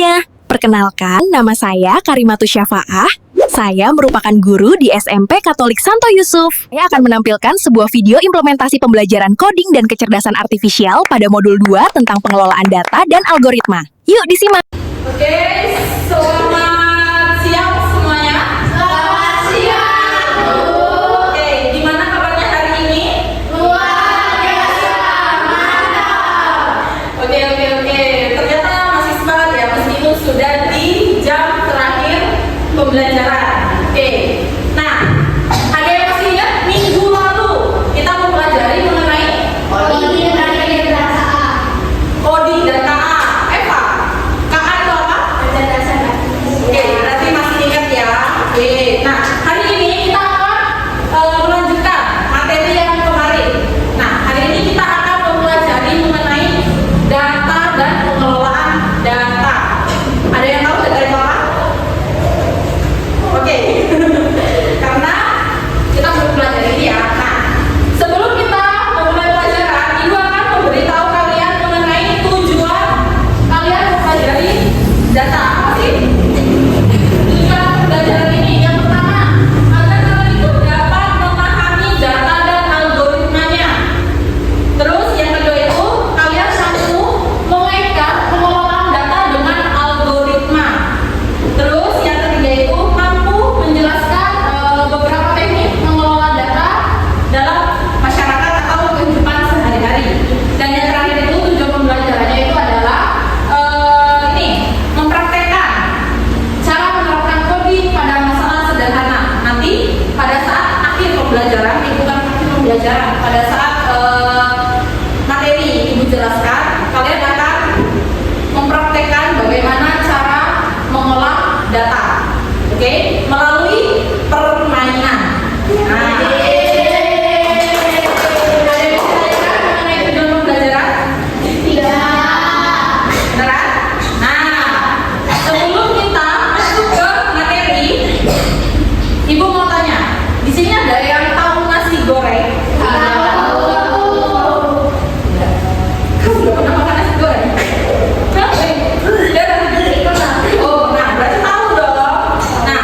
semuanya. Perkenalkan, nama saya Karimatus Syafa'ah. Saya merupakan guru di SMP Katolik Santo Yusuf. Saya akan menampilkan sebuah video implementasi pembelajaran coding dan kecerdasan artifisial pada modul 2 tentang pengelolaan data dan algoritma. Yuk disimak. Oke, selamat siang semuanya. Selamat siang, Bu. Oke, gimana kabarnya hari ini? Luar biasa, mantap. Oke. Ternyata masih semangat ya, meskipun sudah di jam terakhir pembelajaran. Oke, nah, ada yang masih ingat minggu lalu kita mempelajari mengenai coding dan KA. Eva, KA itu apa? Oke, berarti masih ingat ya. Oke, nah hari ini kita akan melanjutkan materi yang kemarin. Nah, hari ini kita akan mempelajari mengenai data dan pengelolaan data. Ada yang tahu data itu apa? Oke, karena kita belum pelajari ya. Nah, sebelum kita memulai pelajaran, Ibu akan memberitahu kalian mengenai tujuan kalian mempelajari data. Apa sih tujuan pelajaran ini? Yang pertama, agar kalian itu dapat memahami data dan algoritmanya. Terus yang kedua itu, kalian mampu mengaitkan pengelolaan data dengan algoritma. Terus yang ketiga itu mampu menjelaskan beberapa teknik mengelola data dalam masyarakat atau kehidupan sehari-hari. Dan yang terakhir itu tujuan pembelajarannya itu adalah mempraktekkan cara menerapkan coding pada masalah sederhana. Nanti pada saat akhir pembelajaran, bukan akhir pembelajaran, pada saat materi Ibu jelaskan, kalian akan mempraktekkan bagaimana cara mengolah data, oke, melalui permainan. Nah, ada yang bisa ditanyakan mengenai tujuan pembelajaran? Tidak. Beneran? Nah, sebelum kita masuk ke materi, Ibu mau tanya, di sini ada yang tahu nasi goreng? Kamu udah pernah makan nasi goreng? Hah? Oh, nah berarti tahu dong. Nah,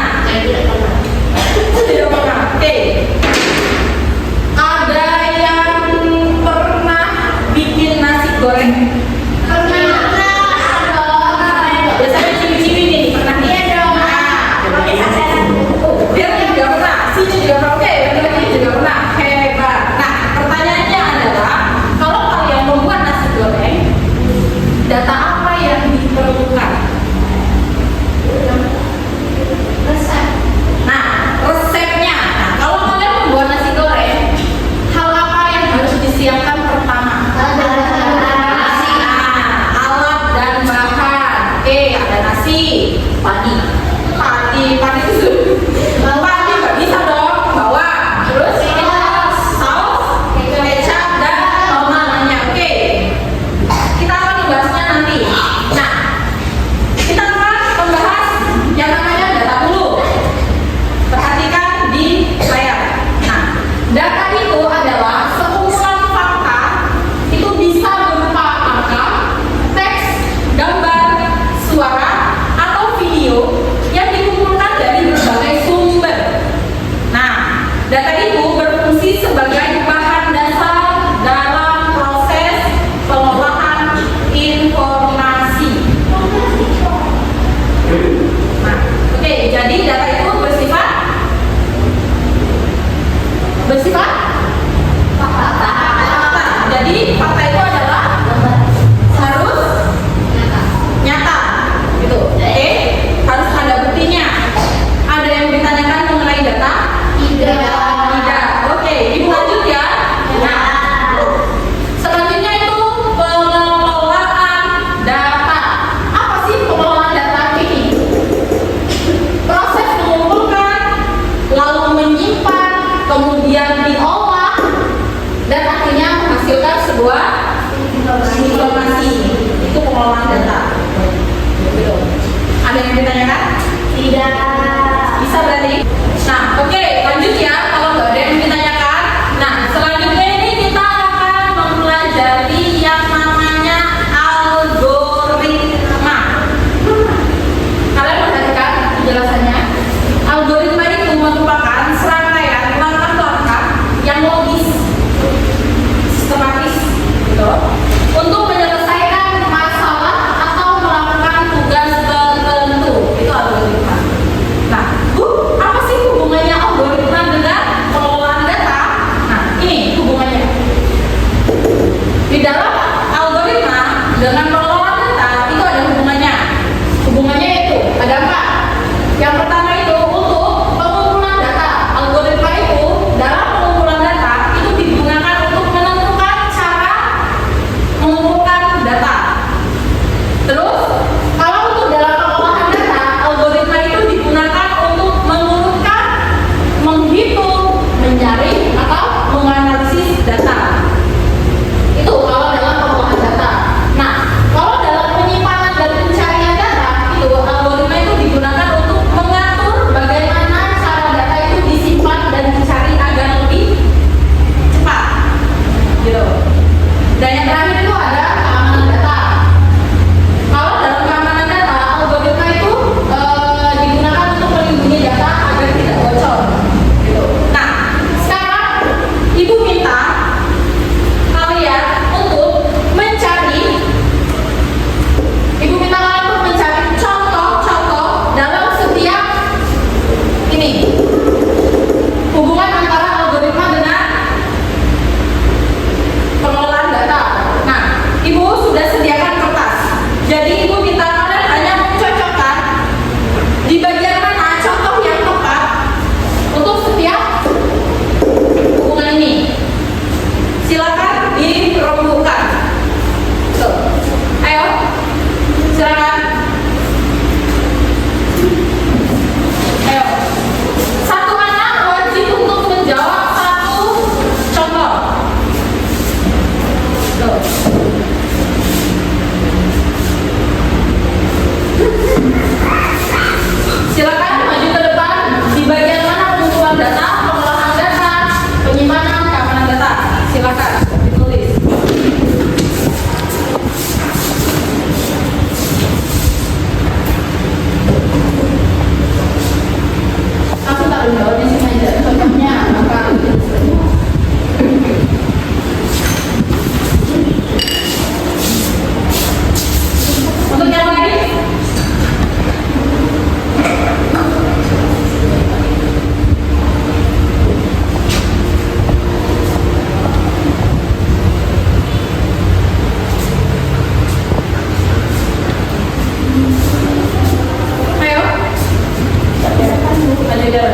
biar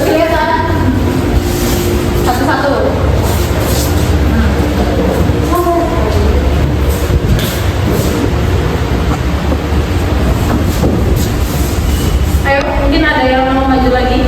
kelihatan satu-satu. Ayo, mungkin ada yang mau maju lagi.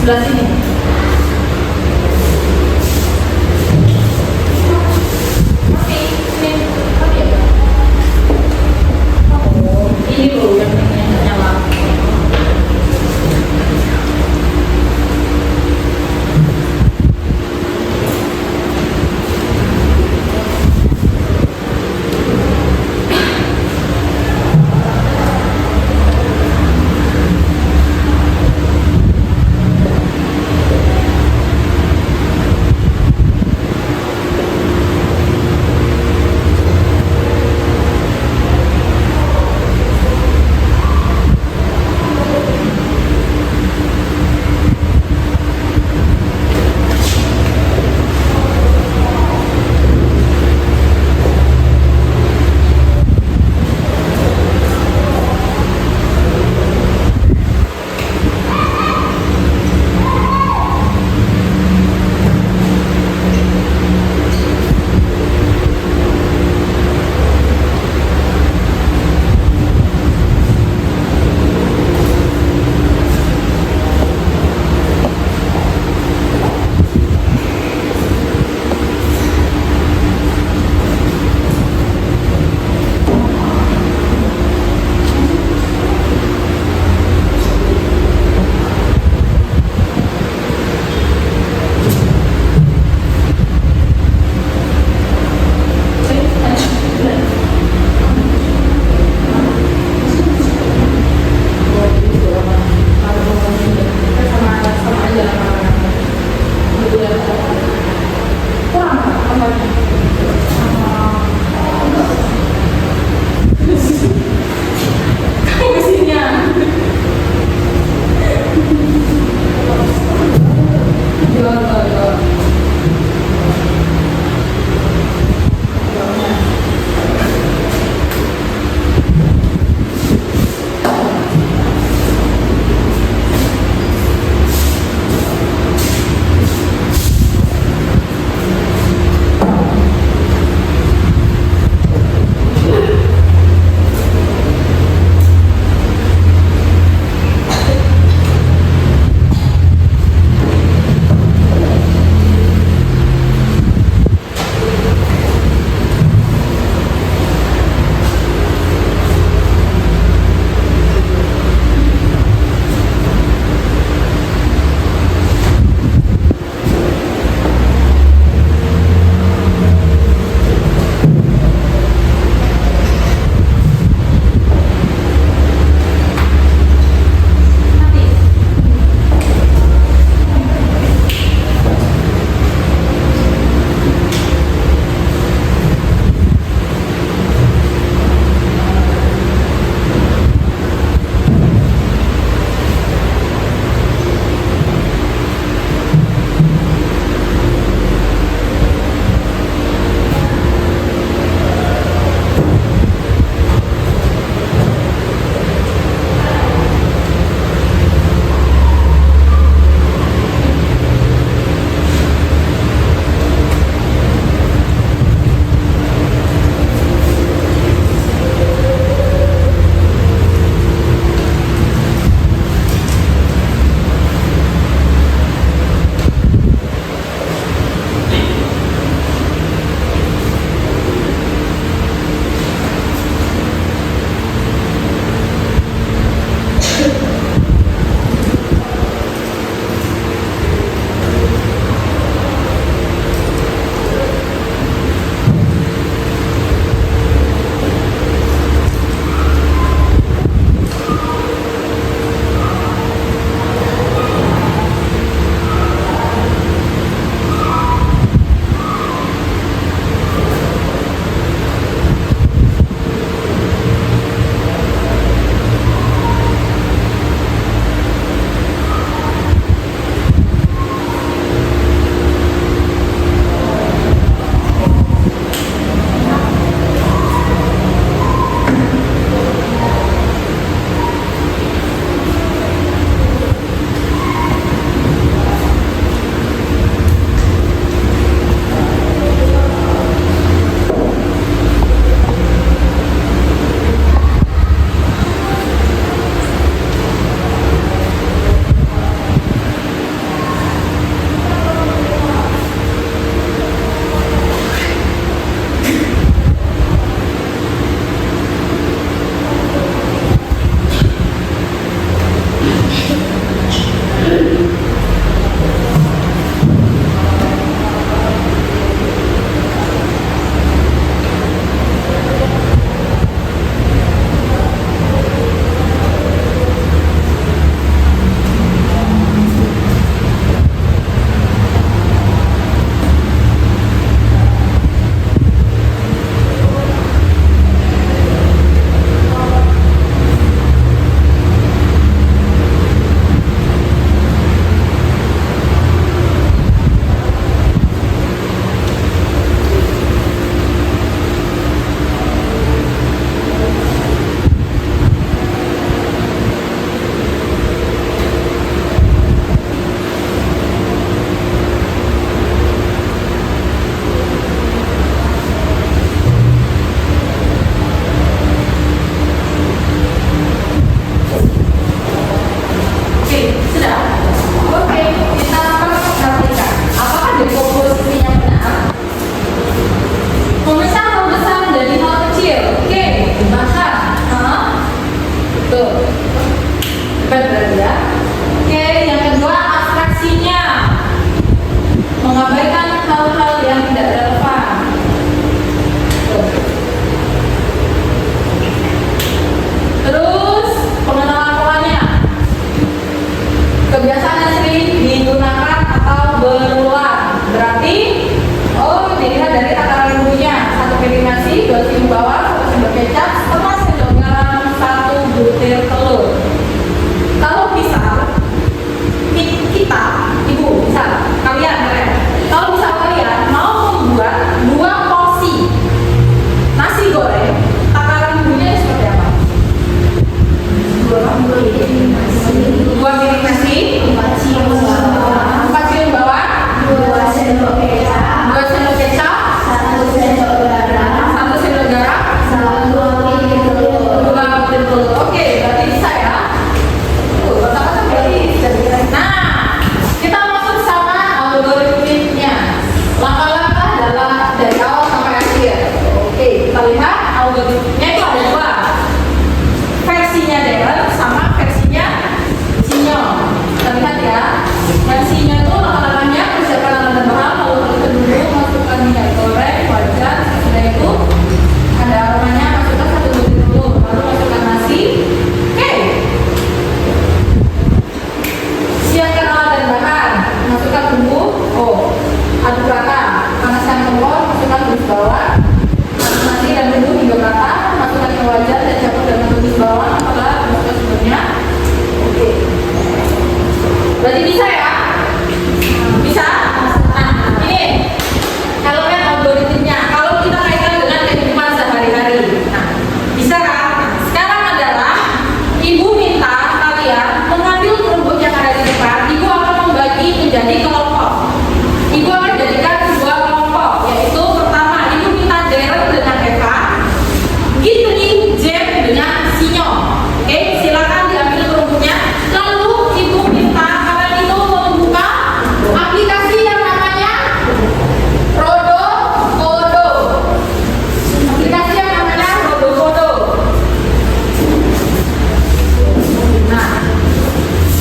sebelah sini. Oke, ini apa ya? Oh, ini loh yang nyala. mengabaikan hal-hal yang tidak relevan. Terus pengenalan polanya, kebiasaan yang sering digunakan atau berulang. Berarti, oh dilihat dari takaran bumbunya: 1 piring nasi, 2 siung bawang, 1 sendok kecap, setengah sendok garam, 1 butir telur. Kalau misal kita, ibu, misal kalian, kalau misal kalian mau membuat 2 porsi nasi goreng, takaran bumbunya seperti apa? 2 piring nasi, 4 siung bawang, 2 sendok kecap, 1 sendok garam, 2 butir telur. Oke, berarti bisa ya. Pertama berarti bisa. Nah, kita masuk sama algoritmnya. Langkah-langkah dari awal sampai akhir. Oke, kita lihat algoritmnya itu ada 2. Versinya Darren sama versinya Sinyo. Kita lihat ya. Versinya itu langkah-langkahnya: persiapkan alat dan bahan, lalu tuliskan dulu, masukkan minyak goreng, wajan, sesudah itu ada aromanya, masukkan 1 butir telur, lalu masukkan nasi. Oke. Siapkan alat dan bahan, masukkan bumbu, aduk rata, panaskan kompor, masukkan tumis bawang, aduk nasi dan bumbu hingga rata, masukkan ke wajan dan campur dengan tumis bawang setelah masukkan sumbernya. Oke. Berarti bisa ya? Bisa? Nah, ini elemen algoritmnya. Kalau kita kaitkan dengan kehidupan sehari-hari, nah, bisa kan? Sekarang adalah ibu minta kalian mengambil rumput yang ada di depan. Ibu akan membagi menjadi kelompok. Ibu akan jadikan 2 kelompok, yaitu pertama ibu minta Darren dengan Eva, Gitri, Jem dengan Sinyo. Oke, silakan diambil rumputnya. Lalu ibu minta kalian itu membuka aplikasi yang namanya Rodokodo. Aplikasi yang namanya Rodokodo. Nah,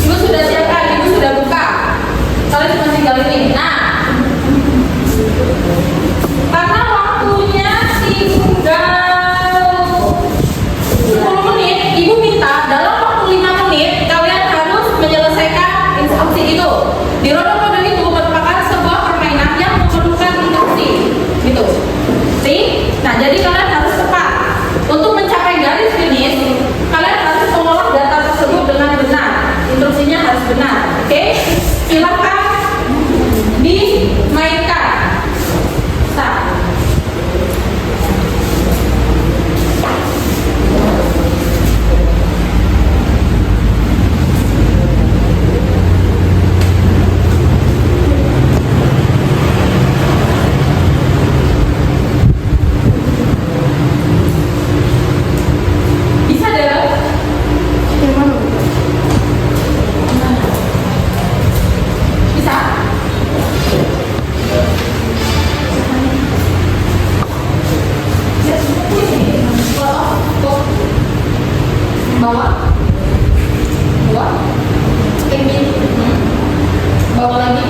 ibu sudah siapkan, ibu sudah buka. Kalian cuma tinggal ini. Nah, karena waktunya tinggal 10 menit, ibu minta dalam waktu 5 menit kalian harus menyelesaikan instruksi itu. Di Rodokodo itu merupakan sebuah permainan yang memerlukan instruksi. Gitu. See? Nah, jadi kalian harus cepat. Untuk mencapai garis finish, kalian harus mengolah data tersebut dengan benar. Instruksinya harus benar. Oke? Silakan dimainkan. Start. Bisa Darren? Bisa? Bawa 2 ini bawa lagi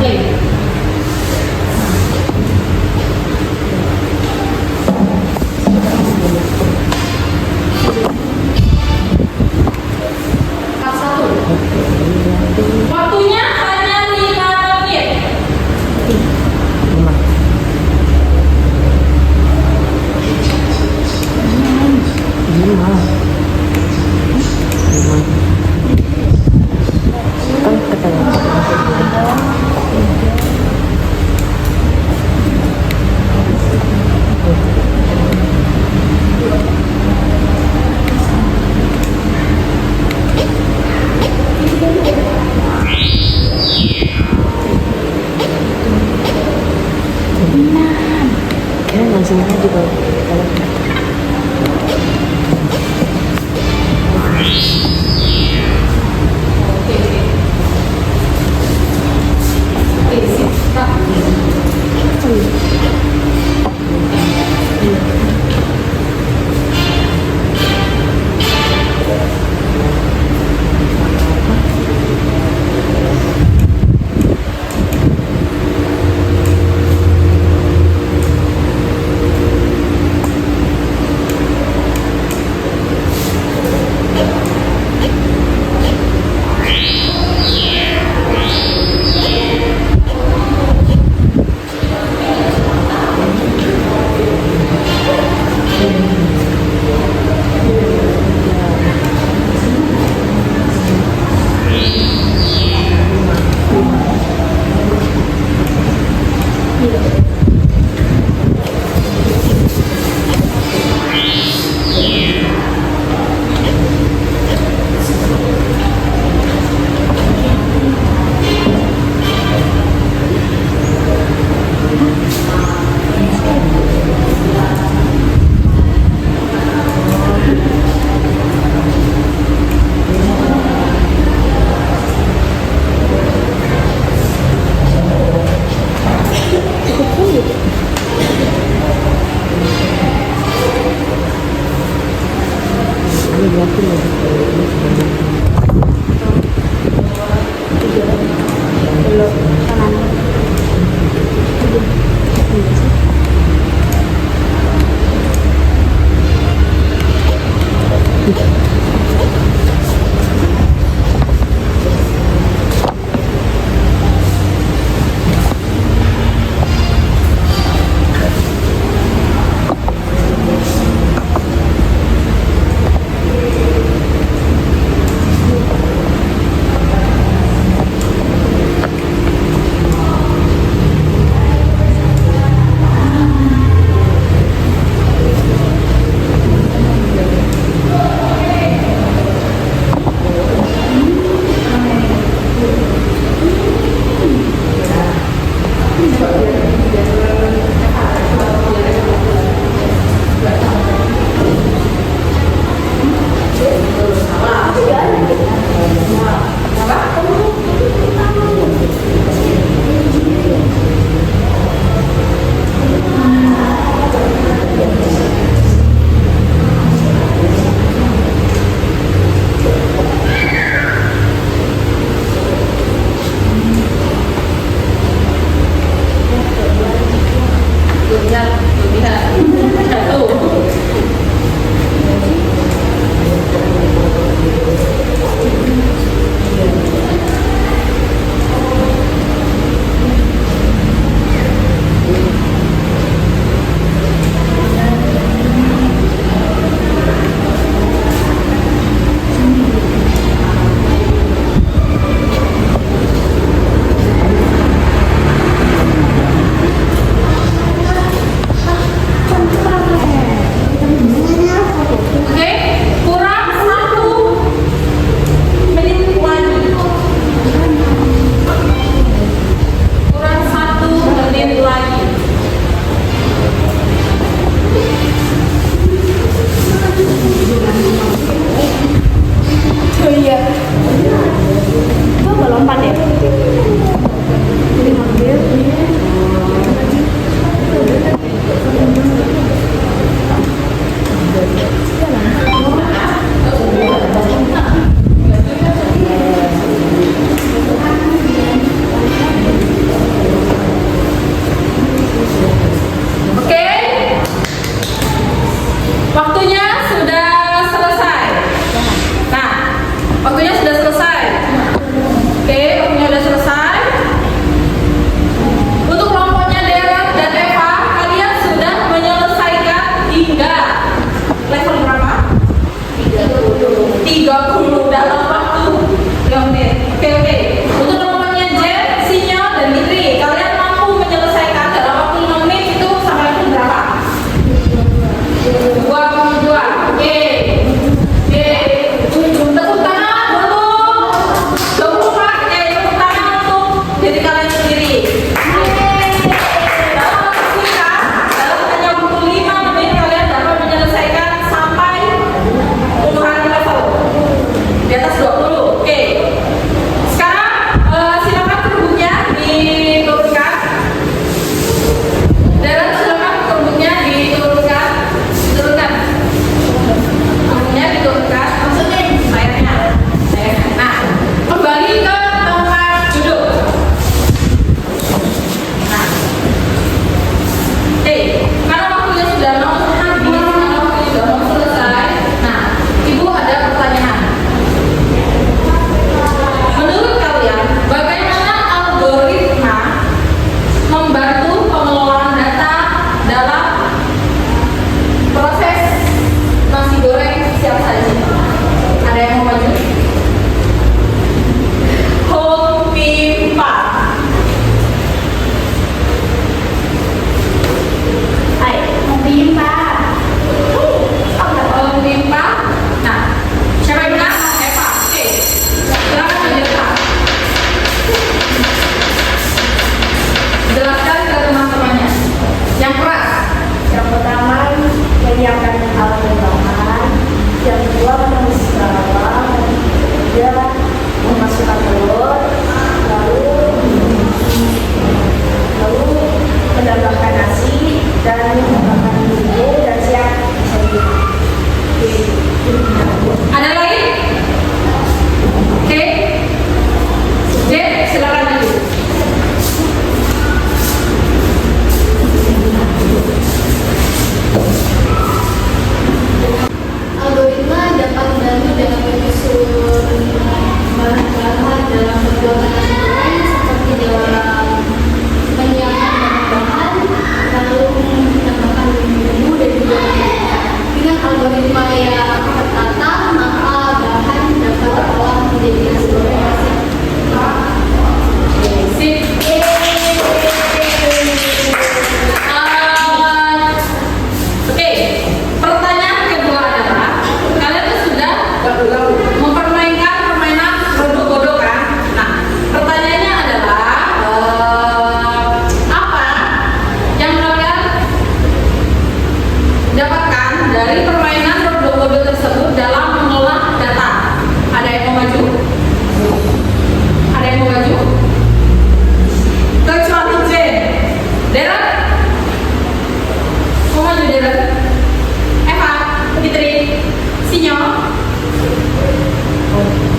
play. Part 1. Waktunya hanya 5 menit. langsung aja kalau memasukkan telur, lalu menambahkan nasi dan menambahkan bumbu dan siap disajikan. Ada lagi? Oke. J, silakan maju. Algoritma dapat membantu dalam menyusun bahan-bahan dalam membuat nasi goreng seperti dalam menyiapkan bahan, lalu menambahkan bumbu dan juga menyiapkan. Dengan algoritma yang tertata, maka bahan dapat diolah menjadi nasi goreng yang siap. Sip. Oke, pertanyaan kedua adalah kalian tuh sudah mempermainkan permainan bodoh-bodoh kan? Nah, pertanyaannya adalah apa yang kalian dapatkan dari permainan bodoh-bodoh tersebut dalam mengolah data? Ada yang mau maju? Ada yang mau maju? Kecuali Jen. Darren? Mau maju Darren? Eva? Fitri? Sinyo?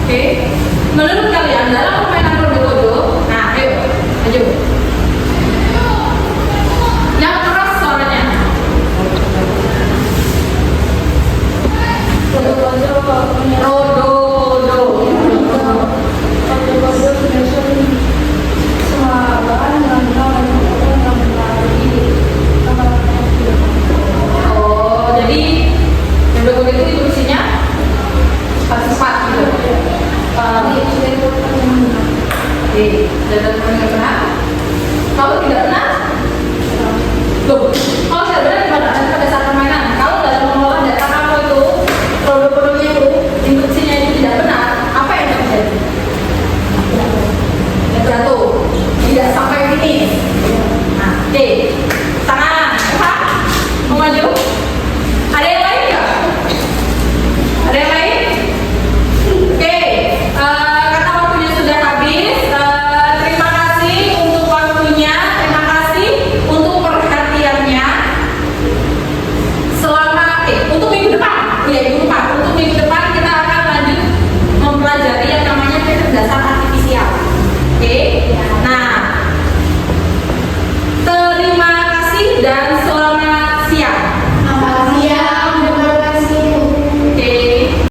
Oke. Menurut kalian dalam permainan bodoh-bodoh, nah ayo maju. Yang keras suaranya. Oh, jadi yang bodoh itu instruksinya cepat-cepat gitu. Oke, dan yang benar. Kalau tidak benar, loh, kalau tidak benar gimana? Nanti pada saat permainan, kalau dalam mengolah data kamu itu produk-produknya itu instruksinya itu tidak benar, apa yang terjadi? Jatuh, tidak sampai finish. Nah, oke, tangan, Eva, mau maju? Ada yang lain nggak? Ada yang lain? Oke, karena waktunya sudah habis. Terima kasih untuk waktunya, terima kasih untuk perhatiannya. Untuk minggu depan, untuk minggu depan kita akan lanjut mempelajari yang namanya kecerdasan artifisial. Oke, nah, terima kasih dan